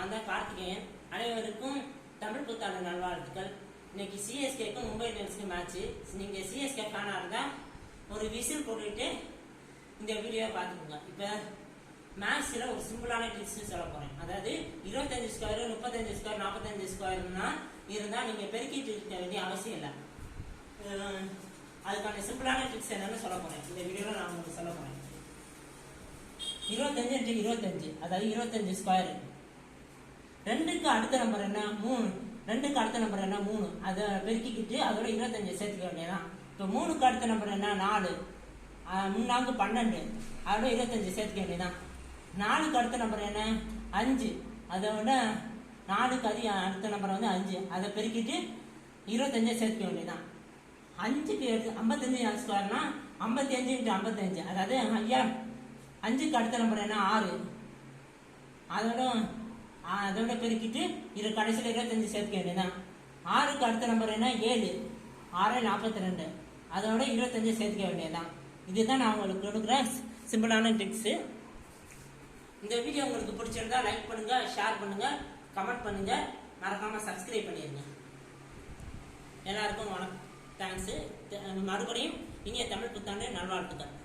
நான் தான் கார்த்திகேயன். அனைவருக்கும் தமிழ் புத்தாண்டு நல்வாழ்த்துக்கள். இன்னைக்கு சிஎஸ்கேக்கும் மும்பை இந்தியன்ஸ்க்கு மேட்ச். நீங்க சிஎஸ்கே ஃபேனா இருந்தா ஒரு விசில் போட்டுட்டு இந்த வீடியோ பார்த்துக்கோங்க. இப்போ மேட்ச்ல ஒரு சிம்பிளான ட்ரிக்ஸ் சொல்ல போறேன். அதாவது 25 ஸ்கொயர், 35 ஸ்கொயர், 45 ஸ்கொயர்னா இருந்தா நீங்க பெருக்கிட்டு இருக்க வேண்டிய அவசியம் இல்லை. அதுக்கான சிம்பிளான ட்ரிக்ஸ் என்னன்னு சொல்ல போறேன். இந்த வீடியோல நான் உங்களுக்கு சொல்ல போறேன். 25 × 25 அதாவது 25 ஸ்கொயர். 2க்கு அடுத்த நம்பர் என்ன 3. 2க்கு அடுத்த நம்பர் என்ன 3. அதை பெருக்கிக்கிட்டு அதோட 25 சேர்த்துக்க வேண்டியதான். இப்போ 3க்கு அடுத்த நம்பர் என்ன 4. 3 12 அதோட 25 சேர்த்துக்க வேண்டியதான். 4க்கு அடுத்த நம்பர் என்ன 5. அதோட 4க்கு அடுத்த நம்பர் வந்து 5. அதை பெருக்கிட்டு 25 சேர்த்துக்க வேண்டியதான். 5க்கு 55 ஸ்கொயர்னா 55 × 55 அதாவது 5க்கு அடுத்த நம்பர் என்ன 6. அதோட பெருக்கிட்டு கடைசியில் 25 சேர்த்துக்க வேண்டியதான். 6க்கு அடுத்த நம்பர் என்ன 7. 6 42 அதோட 25 சேர்த்துக்க வேண்டியதான். இதுதான் நான் உங்களுக்கு கொடுக்குற சிம்பிளான ட்ரிக்ஸு. இந்த வீடியோ உங்களுக்கு பிடிச்சிருந்தா லைக் பண்ணுங்க, ஷேர் பண்ணுங்க, கமெண்ட் பண்ணுங்க, மறக்காம சப்ஸ்கிரைப் பண்ணிடுங்க. எல்லாருக்கும் வணக்கம், தேங்க்ஸ். மறுபடியும் இனிய தமிழ் புத்தாண்டு நல்வாழ்த்துக்கள்.